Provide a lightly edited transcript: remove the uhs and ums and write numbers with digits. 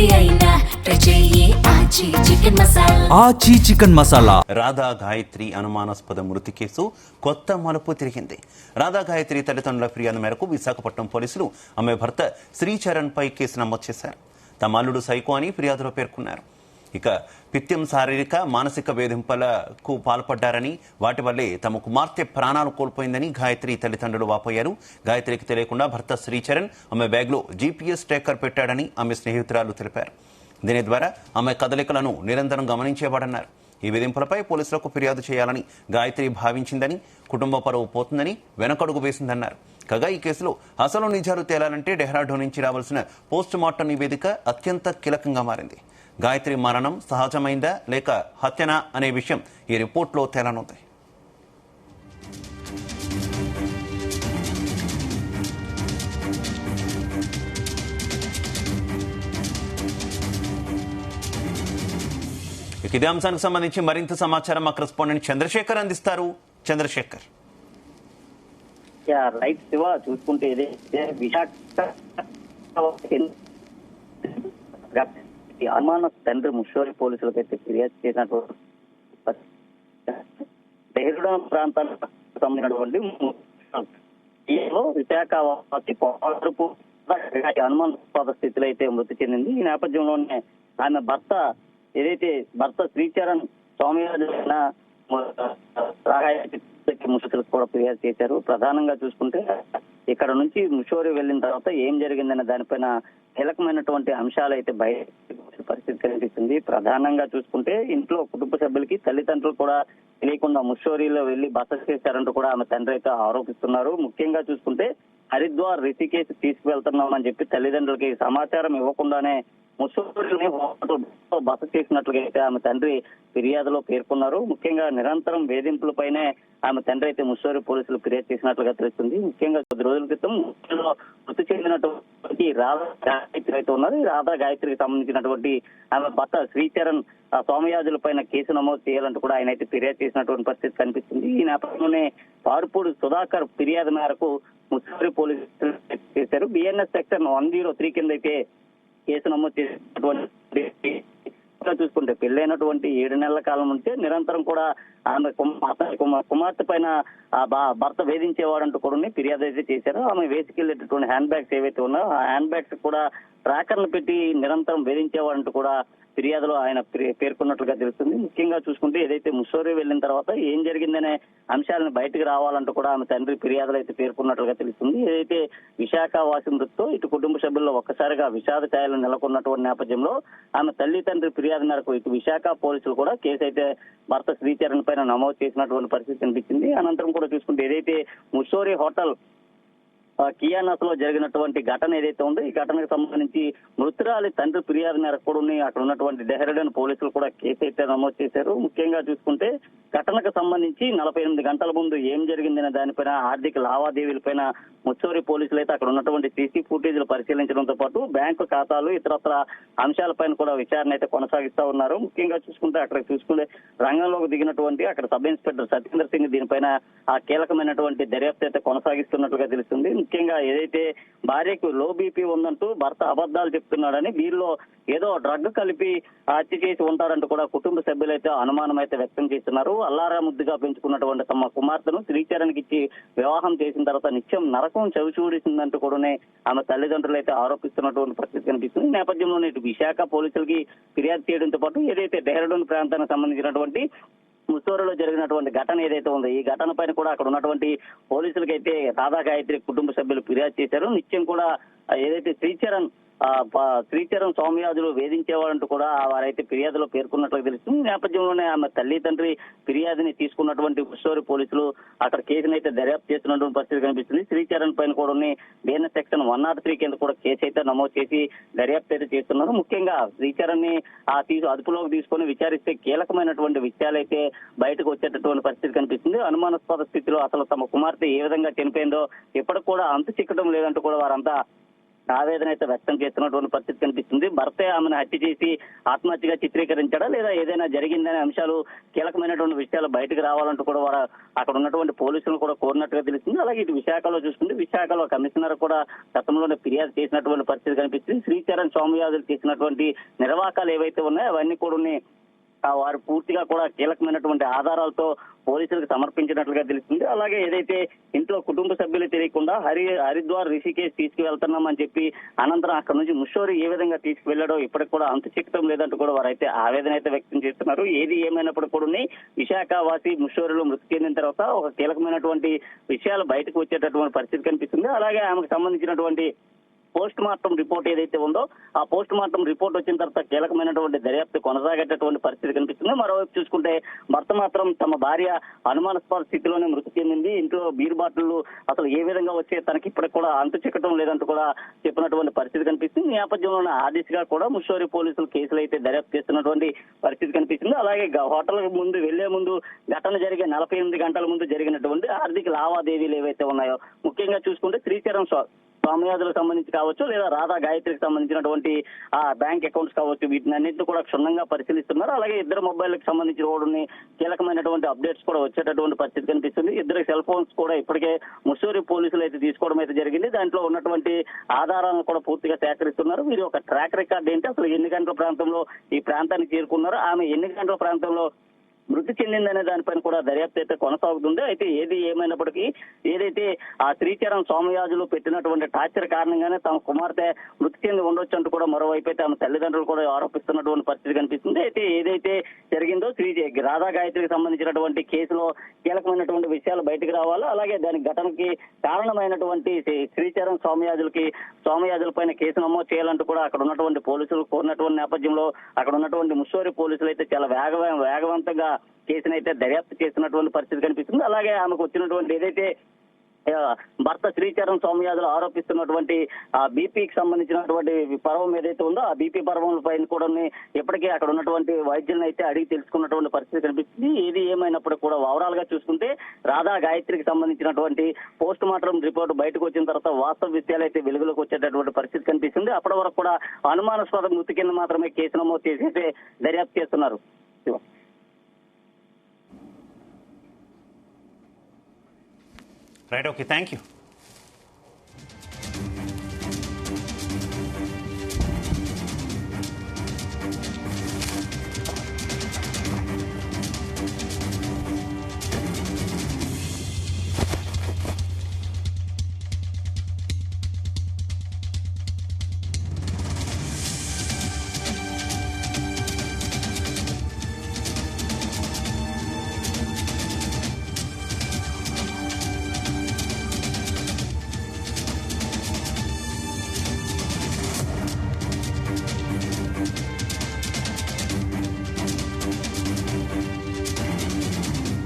ఏది అయినా ట్రై చెయ్యి ఆచి చికెన్ మసాలా. ఆచి చికెన్ మసాలా. రాధా గాయత్రి అనుమానాస్పద మృతి కేసు కొత్త మలుపు తిరిగింది. రాధా గాయత్రి తల్లిదండ్రుల ఫిర్యాదు మేరకు విశాఖపట్నం పోలీసులు ఆమె భర్త శ్రీచరణ్ పై కేసు నమోదు చేశారు. తమ అల్లుడు సైకో అని ఫిర్యాదులో పేర్కొన్నారు. ఇక పిత్యం శారీరక మానసిక వేధింపులకు పాల్పడ్డారని, వాటి వల్లే తమ కుమార్తె ప్రాణాలు కోల్పోయిందని గాయత్రి తల్లిదండ్రులు వాపోయారు. గాయత్రికి తెలియకుండా భర్త శ్రీచరణ్ ఆమె బ్యాగ్లో జీపీఎస్ ట్రాకర్ పెట్టాడని ఆమె స్నేహితురాలు తెలిపారు. దీని ద్వారా ఆమె కదలికలను నిరంతరం గమనించేవాడన్నారు. ఈ వేధింపులపై పోలీసులకు ఫిర్యాదు చేయాలని గాయత్రి భావించిందని, కుటుంబ పరువు పోతుందని వెనకడుగు వేసిందన్నారు. కాగా ఈ కేసులో అసలు నిజాలు తేలాలంటే డెహ్రాడూన్ నుంచి రావాల్సిన పోస్ట్ మార్టం నివేదిక అత్యంత కీలకంగా మారింది. గాయత్రి మరణం సహజమైందా లేక హత్యనా అనే విషయం ఈ రిపోర్ట్లో తేలనుంది. ఇదే అంశానికి సంబంధించి మరింత సమాచారం మా కరెస్పాండెంట్ చంద్రశేఖర్ అందిస్తారు. చంద్రశేఖర్. రైట్ శివ, చూసుకుంటే విశాఖ అనుమాన తండ్రి ముషోరి పోలీసులకు అయితే ఫిర్యాదు చేసినటువంటి డెహ్రాడూన్ ప్రాంతానికి సంబంధించినటువంటి విశాఖ అనుమానాస్పద స్థితిలో అయితే మృతి చెందింది. ఈ నేపథ్యంలోనే ఆమె భర్త శ్రీచరణ్ సౌమ్యరాజు ముషోరికి కూడా ఫిర్యాదు చేశారు. ప్రధానంగా చూసుకుంటే ఇక్కడ నుంచి ముషోరి వెళ్ళిన తర్వాత ఏం జరిగిందనే దానిపైన కీలకమైనటువంటి అంశాలు అయితే బయట పరిస్థితి కనిపిస్తుంది. ప్రధానంగా చూసుకుంటే ఇంట్లో కుటుంబ సభ్యులకి తల్లిదండ్రులు కూడా తెలియకుండా ముషోరీలో వెళ్లి బస చేశారంటూ కూడా ఆమె తండ్రి అయితే ఆరోపిస్తున్నారు. ముఖ్యంగా చూసుకుంటే హరిద్వార్ రిషికేశ్ తీసుకువెళ్తున్నామని చెప్పి తల్లిదండ్రులకి సమాచారం ఇవ్వకుండానే ముషోరీని బస చేసినట్లుగా అయితే ఆమె తండ్రి ఫిర్యాదులో పేర్కొన్నారు. ముఖ్యంగా నిరంతరం వేధింపులపైనే ఆమె తండ్రి అయితే ముషోరి పోలీసులు ఫిర్యాదు చేసినట్లుగా తెలుస్తుంది. ముఖ్యంగా కొద్ది రోజుల క్రితం మృతి చెందినటువంటి రాధా గాయత్రి అయితే ఉన్నారు. ఈ రాధా గాయత్రికి సంబంధించినటువంటి ఆమె భర్త శ్రీచరణ్ సోమయాజుల పైన కేసు నమోదు చేయాలంటూ కూడా ఆయన అయితే ఫిర్యాదు చేసినటువంటి పరిస్థితి కనిపిస్తుంది. ఈ నేపథ్యంలోనే పారుపూడి సుధాకర్ ఫిర్యాదు మేరకు ముషోరి పోలీసులు చేశారు. బిఎన్ఎస్ సెక్షన్ 103 కింద అయితే కేసు నమోదు చేసినటువంటి చూసుకుంటే పెళ్లైనటువంటి 7 నెలల కాలం నుంచే నిరంతరం కూడా ఆమె కుమార్తె పైన భర్త వేధించేవాడంటూ కూడా ఫిర్యాదు అయితే చేశారు. ఆమె వేసుకెళ్లేటటువంటి హ్యాండ్ బ్యాగ్స్ ఏవైతే ఉన్నాయో ఆ హ్యాండ్ బ్యాగ్స్ కూడా ట్రాకర్లు పెట్టి నిరంతరం వేధించేవాడంటూ కూడా ఫిర్యాదులో ఆయన పేర్కొన్నట్లుగా తెలుస్తుంది. ముఖ్యంగా చూసుకుంటే ఏదైతే ముషోరి వెళ్లిన తర్వాత ఏం జరిగిందనే అంశాలను బయటకు రావాలంటూ కూడా ఆమె తండ్రి ఫిర్యాదులు అయితే పేర్కొన్నట్లుగా తెలుస్తుంది. ఏదైతే విశాఖ వాసి మృతితో ఇటు కుటుంబ సభ్యుల్లో ఒక్కసారిగా విషాద ఛాయలు నెలకొన్నటువంటి నేపథ్యంలో ఆమె తల్లి తండ్రి ఫిర్యాదు మేరకు ఇటు విశాఖ పోలీసులు కూడా కేసు అయితే భర్త శ్రీచరణ్ పైన నమోదు చేసినటువంటి పరిస్థితి కనిపించింది. అనంతరం కూడా చూసుకుంటే ఏదైతే ముషోరి హోటల్ కియానాస్ లో జరిగినటువంటి ఘటన ఏదైతే ఉందో ఈ ఘటనకు సంబంధించి మృతురాలి తండ్రి ఫిర్యాదు మేరకు కూడా అక్కడ ఉన్నటువంటి డెహ్రాడూన్ పోలీసులు కూడా కేసు అయితే నమోదు చేశారు. ముఖ్యంగా చూసుకుంటే ఘటనకు సంబంధించి 48 గంటల ముందు ఏం జరిగిందనే దానిపైన ఆర్థిక లావాదేవీలపైన ముషోరి పోలీసులు అయితే అక్కడ ఉన్నటువంటి సీసీ ఫుటేజ్లు పరిశీలించడంతో పాటు బ్యాంకు ఖాతాలు ఇతరత్ర అంశాలపైన కూడా విచారణ అయితే కొనసాగిస్తా ఉన్నారు. ముఖ్యంగా చూసుకుంటే అక్కడ చూసుకుంటే రంగంలోకి దిగినటువంటి అక్కడ సబ్ ఇన్స్పెక్టర్ సత్యేంద్ర సింగ్ దీనిపైన ఆ కీలకమైనటువంటి దర్యాప్తు అయితే కొనసాగిస్తున్నట్లుగా తెలుస్తుంది. ముఖ్యంగా ఏదైతే భార్యకు లో బీపీ ఉందంటూ భర్త అబద్ధాలు చెప్తున్నాడని వీరిలో ఏదో డ్రగ్ కలిపి హత్య చేసి ఉంటారంటూ కూడా కుటుంబ సభ్యులైతే అనుమానం అయితే వ్యక్తం చేస్తున్నారు. అల్లారా ముద్దుగా పెంచుకున్నటువంటి తమ కుమార్తెను శ్రీచరణ్కి ఇచ్చి వివాహం చేసిన తర్వాత నిత్యం నరకం చవిచూడిసిందంటూ కూడా ఆమె తల్లిదండ్రులు అయితే ఆరోపిస్తున్నటువంటి పరిస్థితి కనిపిస్తుంది. ఈ నేపథ్యంలోనే ఇటు విశాఖ పోలీసులకి ఫిర్యాదు చేయడంతో పాటు ఏదైతే డెహ్రాడూన్ ప్రాంతానికి సంబంధించినటువంటి ముషోరిలో జరిగినటువంటి ఘటన ఏదైతే ఉందో ఈ ఘటన పైన కూడా అక్కడ ఉన్నటువంటి పోలీసులకైతే రాధా గాయత్రి కుటుంబ సభ్యులు ఫిర్యాదు చేశారు. నిత్యం కూడా ఏదైతే శ్రీచరణ్ సౌమ్యాజులు వేధించేవాడంటూ కూడా వారైతే ఫిర్యాదులో పేర్కొన్నట్లుగా తెలుస్తుంది. ఈ నేపథ్యంలోనే ఆమె తల్లి తండ్రి ఫిర్యాదుని తీసుకున్నటువంటి ముషోరి పోలీసులు అక్కడ కేసును అయితే దర్యాప్తు చేస్తున్నటువంటి పరిస్థితి కనిపిస్తుంది. శ్రీచరణ్ పైన కూడా బిఎన్ఎస్ సెక్షన్ 103 కింద కూడా కేసు అయితే నమోదు చేసి దర్యాప్తు అయితే చేస్తున్నారు. ముఖ్యంగా శ్రీచరణ్ ని అదుపులోకి తీసుకొని విచారిస్తే కీలకమైనటువంటి విషయాలైతే బయటకు వచ్చేటటువంటి పరిస్థితి కనిపిస్తుంది. అనుమానాస్పద స్థితిలో అసలు తమ కుమార్తె ఏ విధంగా చనిపోయిందో ఇప్పటికి కూడా అంతు చిక్కడం లేదంటూ కూడా వారంతా ఆవేదన అయితే వ్యక్తం చేస్తున్నటువంటి పరిస్థితి కనిపిస్తుంది. భర్తే ఆమెను హత్య చేసి ఆత్మహత్యగా చిత్రీకరించడా లేదా ఏదైనా జరిగిందనే అంశాలు కీలకమైనటువంటి విషయాలు బయటకు రావాలంటూ కూడా వారు అక్కడ ఉన్నటువంటి పోలీసులు కూడా కోరినట్టుగా తెలుస్తుంది. అలాగే ఇటు విశాఖలో చూసుకుంటే విశాఖలో కమిషనర్ కూడా గతంలోనే ఫిర్యాదు చేసినటువంటి పరిస్థితి కనిపిస్తుంది. శ్రీచరణ్ స్వామియాజులు చేసినటువంటి నిర్వాకాలు ఏవైతే ఉన్నాయో అవన్నీ కూడా వారు పూర్తిగా కూడా కీలకమైనటువంటి ఆధారాలతో పోలీసులకు సమర్పించినట్లుగా తెలుస్తుంది. అలాగే ఏదైతే ఇంట్లో కుటుంబ సభ్యులు తెలియకుండా హరిద్వార్ రిషికేశ్ తీసుకువెళ్తున్నామని చెప్పి అనంతరం అక్కడ నుంచి ముషోరి ఏ విధంగా తీసుకువెళ్లాడో ఇప్పటికి కూడా అంతు చిక్కడం లేదంటూ కూడా వారైతే ఆవేదన అయితే వ్యక్తం చేస్తున్నారు. ఏది ఏమైనప్పుడు కూడా విశాఖ వాసి ముషోరిలో మృతి చెందిన తర్వాత ఒక కీలకమైనటువంటి విషయాలు బయటకు వచ్చేటటువంటి పరిస్థితి కనిపిస్తుంది. అలాగే ఆమెకు సంబంధించినటువంటి పోస్ట్ మార్టం రిపోర్ట్ ఏదైతే ఉందో ఆ పోస్ట్ మార్టం రిపోర్ట్ వచ్చిన తర్వాత కీలకమైనటువంటి దర్యాప్తు కొనసాగేటటువంటి పరిస్థితి కనిపిస్తుంది. మరోవైపు చూసుకుంటే భర్త మాత్రం తమ భార్య అనుమానాస్పద స్థితిలోనే మృతి చెందింది, ఇంట్లో బీర్ బాటిళ్లు అసలు ఏ విధంగా వచ్చే తనకి ఇప్పటికి కూడా అంతు చిక్కటం లేదంటూ కూడా చెప్పినటువంటి పరిస్థితి కనిపిస్తుంది. ఈ నేపథ్యంలోనే ఆ దిశగా కూడా ముషోరి పోలీసులు కేసులు అయితే దర్యాప్తు చేస్తున్నటువంటి పరిస్థితి కనిపిస్తుంది. అలాగే హోటల్ ముందు వెళ్లే ముందు ఘటన జరిగే 48 గంటల ముందు జరిగినటువంటి ఆర్థిక లావాదేవీలు ఏవైతే ఉన్నాయో ముఖ్యంగా చూసుకుంటే శ్రీచరణ్ స్వామియాజులకు సంబంధించి కావచ్చు లేదా రాధా గాయత్రికి సంబంధించినటువంటి ఆ బ్యాంక్ అకౌంట్స్ కావచ్చు వీటిని అన్నింటినీ కూడా క్షుణ్ణంగా పరిశీలిస్తున్నారు. అలాగే ఇద్దరు మొబైల్కి సంబంధించిన రోడ్డుని కీలకమైనటువంటి అప్డేట్స్ కూడా వచ్చేటటువంటి పరిస్థితి కనిపిస్తుంది. ఇద్దరు సెల్ ఫోన్స్ కూడా ఇప్పటికే ముషోరి పోలీసులు అయితే తీసుకోవడం అయితే జరిగింది. దాంట్లో ఉన్నటువంటి ఆధారాలను కూడా పూర్తిగా సేకరిస్తున్నారు. వీరి ఒక ట్రాక్ రికార్డ్ ఏంటి, అసలు ఎన్ని గంటల ప్రాంతంలో ఈ ప్రాంతానికి చేరుకున్నారు, ఆమె ఎన్ని గంటల ప్రాంతంలో మృతి చెందిందనే దానిపైన కూడా దర్యాప్తు అయితే కొనసాగుతుంది. అయితే ఏది ఏమైనప్పటికీ ఏదైతే ఆ శ్రీచరణ్ స్వామియాజులు పెట్టినటువంటి టార్చర్ కారణంగానే తమ కుమార్తె మృతి చెంది ఉండొచ్చు అంటూ కూడా మరోవైపు అయితే ఆమె తల్లిదండ్రులు కూడా ఆరోపిస్తున్నటువంటి పరిస్థితి కనిపిస్తుంది. అయితే ఏదైతే జరిగిందో రాధా గాయత్రికి సంబంధించినటువంటి కేసులో కీలకమైనటువంటి విషయాలు బయటకు రావాలి. అలాగే దాని ఘటనకి కారణమైనటువంటి శ్రీచరణ్ స్వామియాజుల పైన కేసు నమోదు చేయాలంటూ కూడా అక్కడ ఉన్నటువంటి పోలీసులు కోరినటువంటి నేపథ్యంలో అక్కడ ఉన్నటువంటి ముషోరి పోలీసులు అయితే చాలా వేగవంతంగా కేసును అయితే దర్యాప్తు చేస్తున్నటువంటి పరిస్థితి కనిపిస్తుంది. అలాగే ఆమెకు వచ్చినటువంటి ఏదైతే భర్త శ్రీచరణ్ స్వామియాజులు ఆరోపిస్తున్నటువంటి ఆ బీపీకి సంబంధించినటువంటి పర్వం ఏదైతే ఉందో ఆ బీపీ పర్వం పైన కూడా ఇప్పటికే అక్కడ ఉన్నటువంటి వైద్యులను అయితే అడిగి తెలుసుకున్నటువంటి పరిస్థితి కనిపిస్తుంది. ఏది ఏమైనప్పుడు కూడా ఓవరాల్ గా చూసుకుంటే రాధా గాయత్రికి సంబంధించినటువంటి పోస్ట్ మార్టం రిపోర్ట్ బయటకు వచ్చిన తర్వాత వాస్తవ విషయాలు అయితే వెలుగులోకి వచ్చేటటువంటి పరిస్థితి కనిపిస్తుంది. అప్పటి వరకు కూడా అనుమానాస్పద మృతి కింద మాత్రమే కేసు నమోదు చేసి అయితే దర్యాప్తు చేస్తున్నారు. Right, okay, thank you.